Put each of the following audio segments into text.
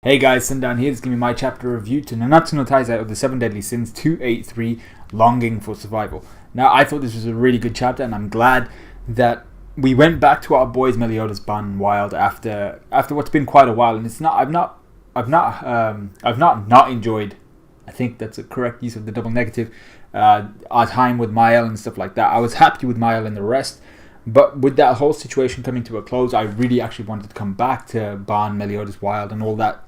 Hey guys, Sundown here. This is going to be my chapter review to Nanatsu no Taizai of the 7 Deadly Sins 283, Longing for Survival. Now, I thought this was a really good chapter, and I'm glad that we went back to our boys Meliodas, Ban, and Wild after what's been quite a while. And it's not I've not enjoyed. I think that's a correct use of the double negative. Our time with Mael and stuff like that. I was happy with Mael and the rest. But with that whole situation coming to a close, I really actually wanted to come back to Ban, Meliodas, Wild, and all that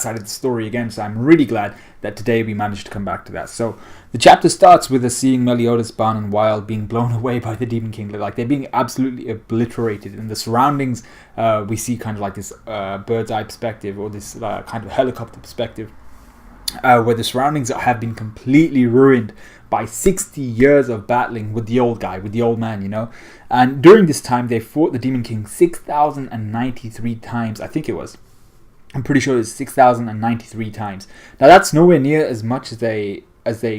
side of the story again. So I'm really glad that today we managed to come back to that. So the chapter starts with us seeing Meliodas, Ban, and Wild being blown away by the Demon King. Like, they're being absolutely obliterated. In the surroundings, we see kind of like this bird's eye perspective, or this kind of helicopter perspective, where the surroundings have been completely ruined by 60 years of battling with the old guy, with the old man, you know. And during this time, they fought the Demon King 6,093 times, I think it was. I'm pretty sure it's 6,093 times. Now, that's nowhere near as much as they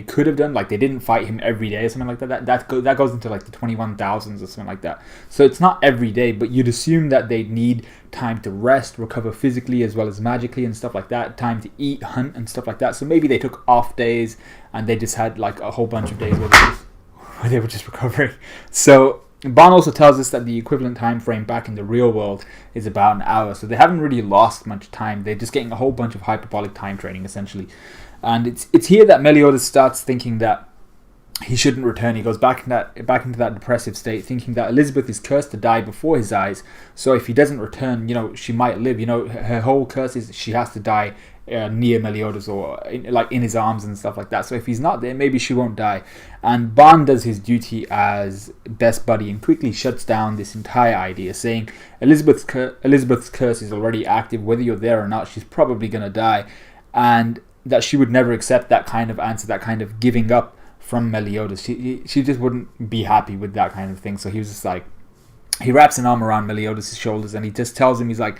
could have done. Like, they didn't fight him every day or something like that. That goes into like the 21,000s or something like that. So it's not every day, but you'd assume that they'd need time to rest, recover physically as well as magically and stuff like that. Time to eat, hunt, and stuff like that. So maybe they took off days and they just had like a whole bunch of days where they were just recovering. So Ban also tells us that the equivalent time frame back in the real world is about an hour, so they haven't really lost much time. They're just getting a whole bunch of hyperbolic time training, essentially. And it's here that Meliodas starts thinking that he shouldn't return. He goes back into that depressive state, thinking that Elizabeth is cursed to die before his eyes. So if he doesn't return, you know, she might live. You know, her whole curse is she has to die near Meliodas, or in his arms and stuff like that. So if he's not there, maybe she won't die. And Ban does his duty as best buddy and quickly shuts down this entire idea, saying Elizabeth's curse is already active. Whether you're there or not, she's probably going to die, and that she would never accept that kind of answer, that kind of giving up from Meliodas. She just wouldn't be happy with that kind of thing. So he was just like, he wraps an arm around Meliodas' shoulders and he just tells him, he's like,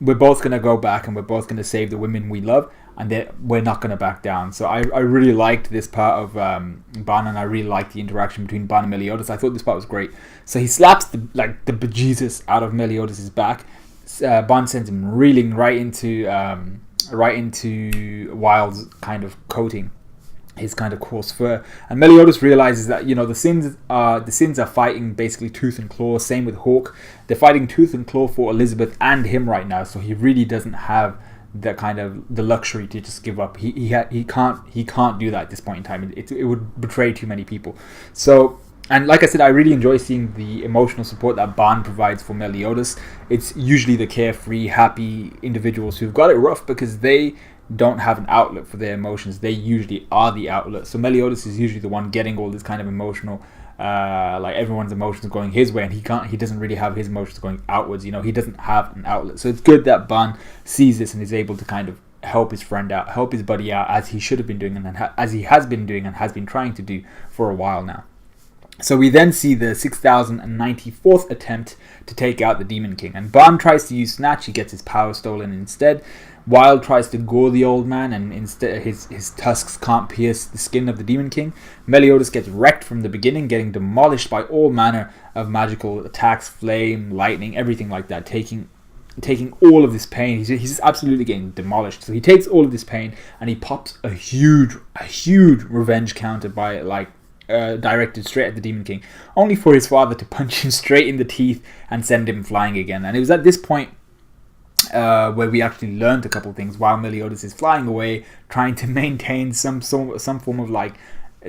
we're both going to go back and we're both going to save the women we love, and we're not going to back down. So I really liked this part of Ban, and I really liked the interaction between Ban and Meliodas. I thought this part was great. So he slaps the bejesus out of Meliodas' back. Ban sends him reeling right into Wild's kind of coating, his kind of coarse fur. And Meliodas realizes that, you know, the sins are fighting basically tooth and claw. Same with Hawk. They're fighting tooth and claw for Elizabeth and him right now. So he really doesn't have the luxury to just give up. He can't do that at this point in time. It would betray too many people. So, and like I said, I really enjoy seeing the emotional support that Ban provides for Meliodas. It's usually the carefree, happy individuals who've got it rough because they don't have an outlet for their emotions. They usually are the outlet. So Meliodas is usually the one getting all this kind of emotional, like everyone's emotions going his way, and he doesn't really have his emotions going outwards. You know, he doesn't have an outlet. So it's good that Ban sees this and is able to kind of help his friend out, help his buddy out, as he should have been doing, and as he has been doing and has been trying to do for a while now. So we then see the 6,094th attempt to take out the Demon King. And Ban tries to use Snatch. He gets his power stolen instead. Wild tries to gore the old man, and instead his tusks can't pierce the skin of the Demon King. Meliodas gets wrecked from the beginning, getting demolished by all manner of magical attacks, flame, lightning, everything like that, taking all of this pain. He's absolutely getting demolished. So he takes all of this pain and he pops a huge revenge counter by directed straight at the Demon King, only for his father to punch him straight in the teeth and send him flying again. And it was at this point where we actually learned a couple things while Meliodas is flying away, trying to maintain some form of like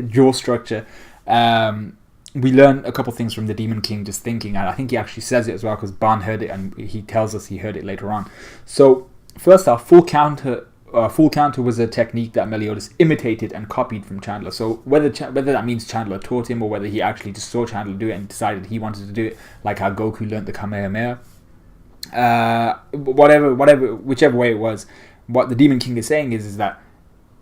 jaw structure. We learn a couple things from the Demon King just thinking, and I think he actually says it as well because Ban heard it and he tells us he heard it later on. So first off, full counter was a technique that Meliodas imitated and copied from Chandler. So whether that means Chandler taught him, or whether he actually just saw Chandler do it and decided he wanted to do it, like how Goku learned the Kamehameha, whichever way it was, what the Demon King is saying is that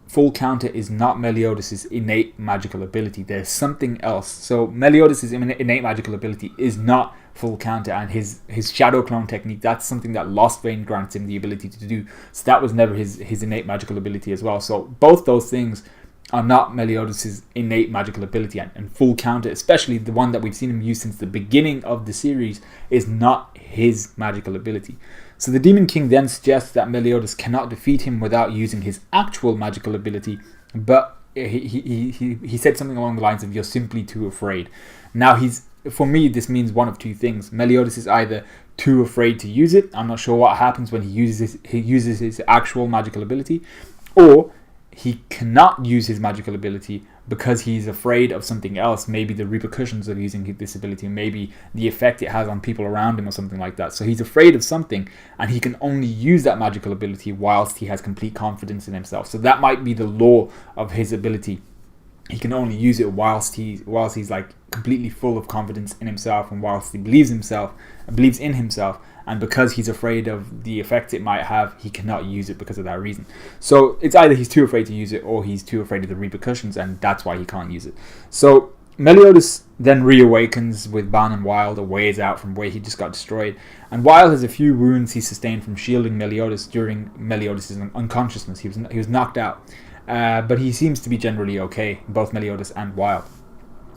full counter is not Meliodas' innate magical ability. There's something else. So Meliodas' innate magical ability is not full counter, and his shadow clone technique, that's something that Lost Vein grants him the ability to do. So that was never his innate magical ability as well. So both those things are not Meliodas' innate magical ability, and full counter, especially the one that we've seen him use since the beginning of the series, is not his magical ability. So the Demon King then suggests that Meliodas cannot defeat him without using his actual magical ability, but he said something along the lines of, "You're simply too afraid." Now, for me, this means one of two things. Meliodas is either too afraid to use it. I'm not sure what happens when he uses his actual magical ability, or he cannot use his magical ability because he's afraid of something else, maybe the repercussions of using this ability, maybe the effect it has on people around him or something like that. So he's afraid of something, and he can only use that magical ability whilst he has complete confidence in himself. So that might be the law of his ability. He can only use it whilst he's like completely full of confidence in himself, and whilst he believes in himself, and because he's afraid of the effect it might have, he cannot use it because of that reason. So it's either he's too afraid to use it, or he's too afraid of the repercussions, and that's why he can't use it. So Meliodas then reawakens with Ban and Wild a ways out from where he just got destroyed, and Wild has a few wounds he sustained from shielding Meliodas during Meliodas' unconsciousness. He was knocked out, but he seems to be generally okay, both Meliodas and Wild.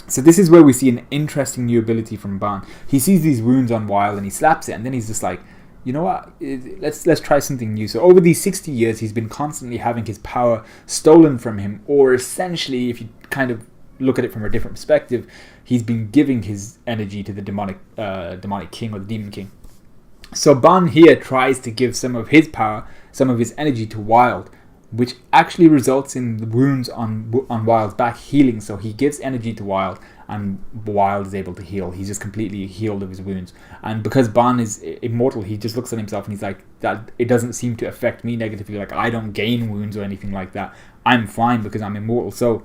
So this is where we see an interesting new ability from Ban. He sees these wounds on Wild and he slaps it, and then he's just like, you know what, let's try something new. So over these 60 years, he's been constantly having his power stolen from him, or essentially, if you kind of look at it from a different perspective, he's been giving his energy to the demonic king, or the Demon King. So Ban here tries to give some of his power, some of his energy to Wild, which actually results in the wounds on Wild's back healing. So he gives energy to Wild, and Wild is able to heal. He's just completely healed of his wounds. And because Ban is immortal, he just looks at himself and he's like, that it doesn't seem to affect me negatively. Like, I don't gain wounds or anything like that. I'm fine because I'm immortal. So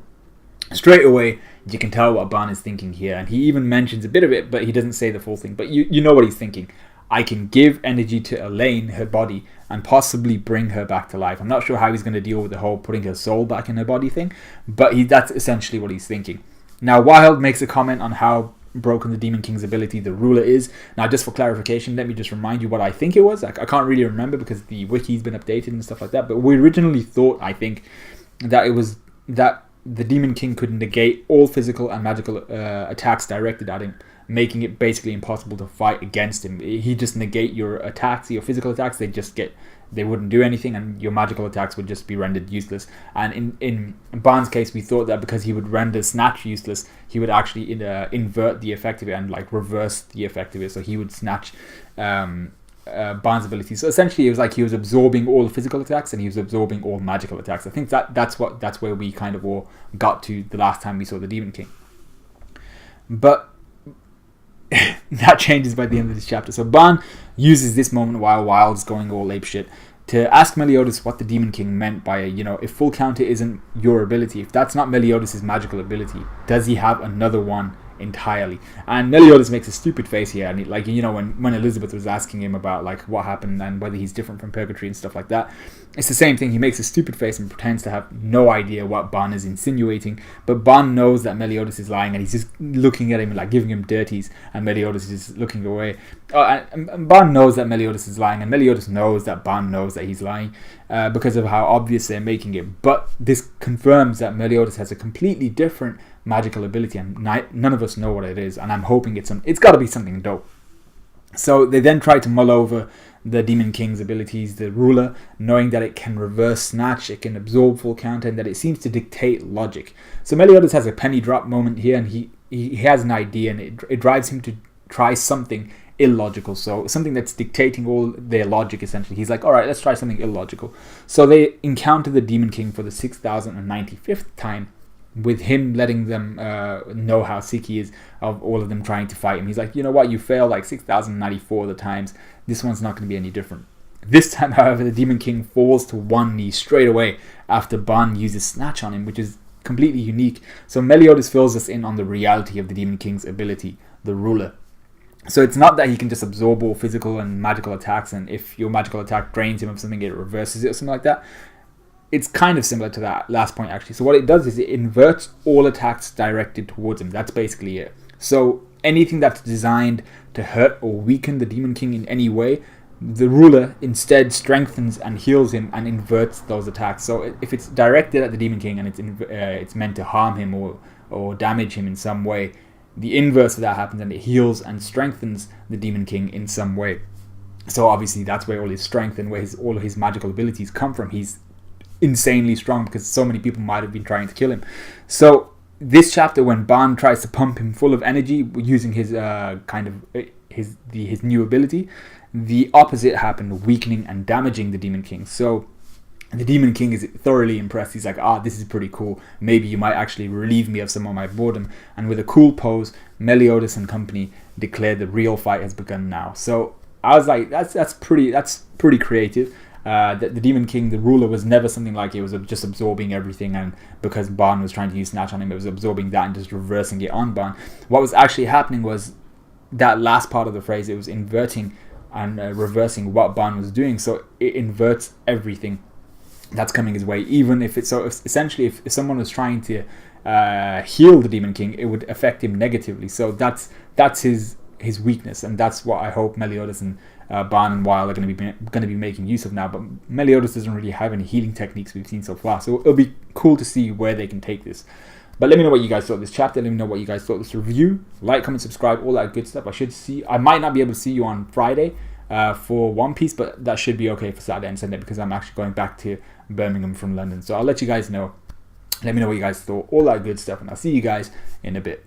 straight away, you can tell what Ban is thinking here. And he even mentions a bit of it, but he doesn't say the full thing. But you know what he's thinking. I can give energy to Elaine, her body, and possibly bring her back to life. I'm not sure how he's going to deal with the whole putting her soul back in her body thing, but that's essentially what he's thinking. Now, Wild makes a comment on how broken the Demon King's ability, the ruler, is. Now, just for clarification, let me just remind you what I think it was. I can't really remember because the wiki's been updated and stuff like that, but we originally thought, I think, that it was that the Demon King could negate all physical and magical attacks directed at him, making it basically impossible to fight against him. He'd just negate your attacks, your physical attacks. They wouldn't do anything, and your magical attacks would just be rendered useless. And in Ban's case, we thought that because he would render Snatch useless, he would actually invert the effect of it and like reverse the effect of it. So he would snatch Ban's abilities. So essentially, it was like he was absorbing all the physical attacks and he was absorbing all magical attacks. I think that's where we kind of all got to the last time we saw the Demon King. But that changes by the end of this chapter. So Ban uses this moment while Wild's going all apeshit to ask Meliodas what the Demon King meant by, if full counter isn't your ability, if that's not Meliodas' magical ability, does he have another one entirely? And Meliodas makes a stupid face here, and when Elizabeth was asking him about like what happened and whether he's different from Purgatory and stuff like that, it's the same thing. He makes a stupid face and pretends to have no idea what Ban is insinuating, but Ban knows that Meliodas is lying, and he's just looking at him like giving him dirties, and Meliodas is just looking away. And Ban knows that Meliodas is lying, and Meliodas knows that Ban knows that he's lying because of how obvious they're making it. But this confirms that Meliodas has a completely different magical ability, and none of us know what it is, and I'm hoping it's got to be something dope. So they then try to mull over the Demon King's abilities, the ruler, knowing that it can reverse Snatch, it can absorb full counter, and that it seems to dictate logic. So Meliodas has a penny drop moment here, and he has an idea, and it drives him to try something illogical, so something that's dictating all their logic essentially. He's like, alright, let's try something illogical. So they encounter the Demon King for the 6,095th time, with him letting them know how sick he is of all of them trying to fight him. He's like, you know what, you failed like 6,094 of the times, this one's not going to be any different. This time, however, the Demon King falls to one knee straight away after Ban uses Snatch on him, which is completely unique. So Meliodas fills us in on the reality of the Demon King's ability, the ruler. So it's not that he can just absorb all physical and magical attacks, and if your magical attack drains him of something, it reverses it or something like that. It's kind of similar to that last point, actually. So what it does is it inverts all attacks directed towards him. That's basically it. So anything that's designed to hurt or weaken the Demon King in any way, the ruler instead strengthens and heals him and inverts those attacks. So if it's directed at the Demon King and it's meant to harm him or damage him in some way, the inverse of that happens, and it heals and strengthens the Demon King in some way. So obviously that's where all his strength and where all of his magical abilities come from. He's insanely strong because so many people might have been trying to kill him. So this chapter, when Ban tries to pump him full of energy using his his new ability, the opposite happened, weakening and damaging the Demon King. So the Demon King is thoroughly impressed. He's like, this is pretty cool. Maybe you might actually relieve me of some of my boredom. And with a cool pose, Meliodas and company declared the real fight has begun now. So I was like, that's pretty creative. The Demon King, the ruler, was never something like it was just absorbing everything, and because Ban was trying to use Snatch on him, it was absorbing that and just reversing it on Ban. What was actually happening was that last part of the phrase, it was inverting and reversing what Ban was doing. So it inverts everything that's coming his way, even if it's essentially if someone was trying to heal the Demon King, it would affect him negatively. So that's his weakness, and that's what I hope Meliodas and Ban and Weil are going to be making use of now. But Meliodas doesn't really have any healing techniques we've seen so far, so it'll be cool to see where they can take this. But let me know what you guys thought of this chapter. Let me know what you guys thought of this review. Like, comment, subscribe, all that good stuff. I might not be able to see you on Friday for One Piece, but that should be okay for Saturday and Sunday because I'm actually going back to Birmingham from London. So I'll let you guys know. Let me know what you guys thought, all that good stuff, and I'll see you guys in a bit.